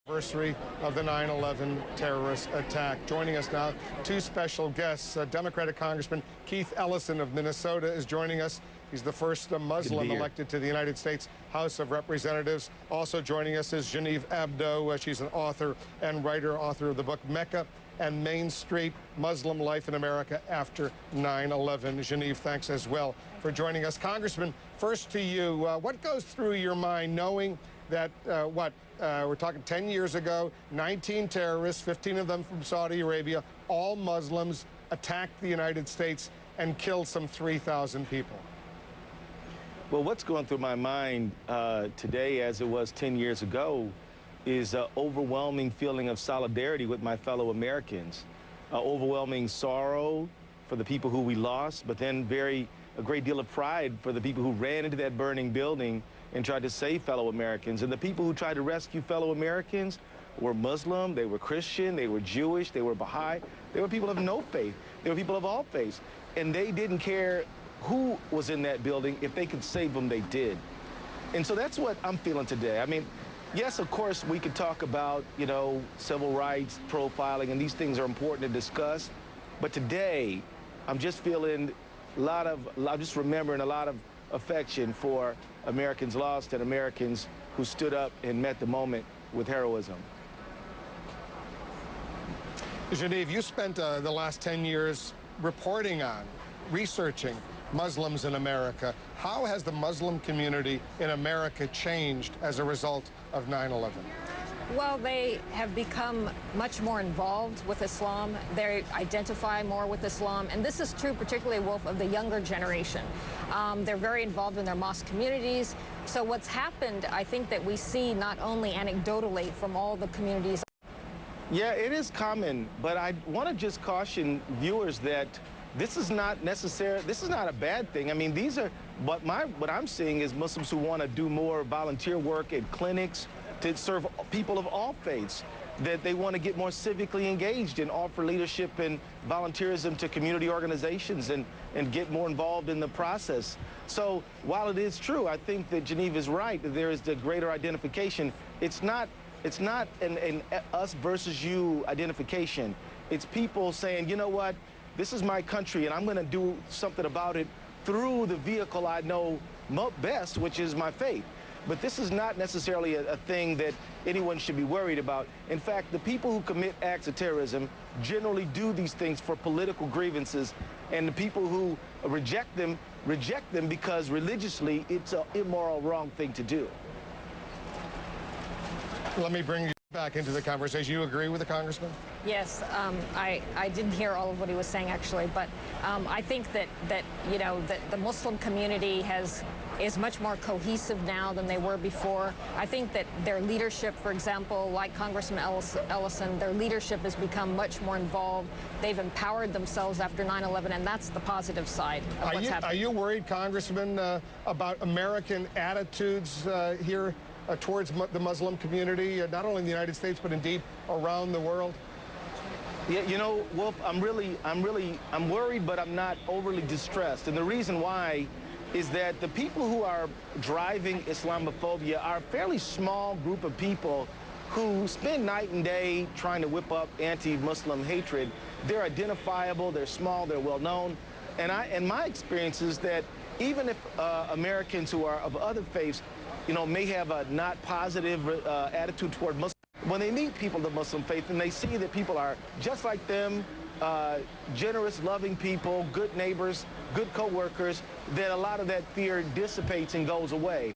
Anniversary of the 9/11 terrorist attack. Joining us now, two special guests. Democratic Congressman Keith Ellison of Minnesota is joining us. He's the first Muslim elected to the United States House of Representatives. Also joining us is Genevieve Abdo. She's an author and writer, author of the book Mecca and Main Street, Muslim Life in America After 9/11. Genevieve, thanks as well for joining us. Congressman, first to you, what goes through your mind knowing that, we're talking 10 years ago, 19 terrorists, 15 of them from Saudi Arabia, all Muslims, attacked the United States and killed some 3,000 people? Well, what's going through my mind today, as it was 10 years ago, is an overwhelming feeling of solidarity with my fellow Americans. Overwhelming sorrow for the people who we lost, but then a great deal of pride for the people who ran into that burning building and tried to save fellow Americans. And the people who tried to rescue fellow Americans were Muslim, they were Christian, they were Jewish, they were Baha'i, they were people of no faith, they were people of all faiths. And they didn't care who was in that building. If they could save them, they did. And so that's what I'm feeling today. I mean, yes, of course, we could talk about, civil rights, profiling, and these things are important to discuss. But today, I'm just feeling I'm just remembering a lot of affection for Americans lost and Americans who stood up and met the moment with heroism. Genevieve, you spent the last 10 years reporting on, researching Muslims in America. How has the Muslim community in America changed as a result of 9/11? Well, they have become much more involved with Islam. They identify more with Islam. And this is true particularly, Wolf, of the younger generation. They're very involved in their mosque communities. So what's happened, I think that we see not only anecdotally from all the communities. Yeah, it is common, but I want to just caution viewers that this is not a bad thing. I mean, what I'm seeing is Muslims who want to do more volunteer work at clinics to serve people of all faiths, that they want to get more civically engaged and offer leadership and volunteerism to community organizations and get more involved in the process. So while it is true, I think that Genevieve is right, that there is the greater identification. It's not an us versus you identification. It's people saying, you know what, this is my country and I'm going to do something about it through the vehicle I know best, which is my faith. But this is not necessarily a thing that anyone should be worried about. In fact, the people who commit acts of terrorism generally do these things for political grievances, and the people who reject them because religiously it's an immoral, wrong thing to do. Let me bring you back into the conversation. You agree with the congressman? Yes, I didn't hear all of what he was saying, actually, but I think that the Muslim community is much more cohesive now than they were before. I think that their leadership, for example, like Congressman Ellison, their leadership has become much more involved. They've empowered themselves after 9/11, and that's the positive side of what's happening. Are you worried, Congressman, about American attitudes here towards the Muslim community, not only in the United States, but indeed around the world? Yeah, Wolf, I'm worried, but I'm not overly distressed. And the reason why is that the people who are driving Islamophobia are a fairly small group of people who spend night and day trying to whip up anti-Muslim hatred. They're identifiable, they're small, they're well-known. And my experience is that even if Americans who are of other faiths, may have a not positive attitude toward Muslims, when they meet people of the Muslim faith and they see that people are just like them, generous, loving people, good neighbors, good co-workers, then a lot of that fear dissipates and goes away.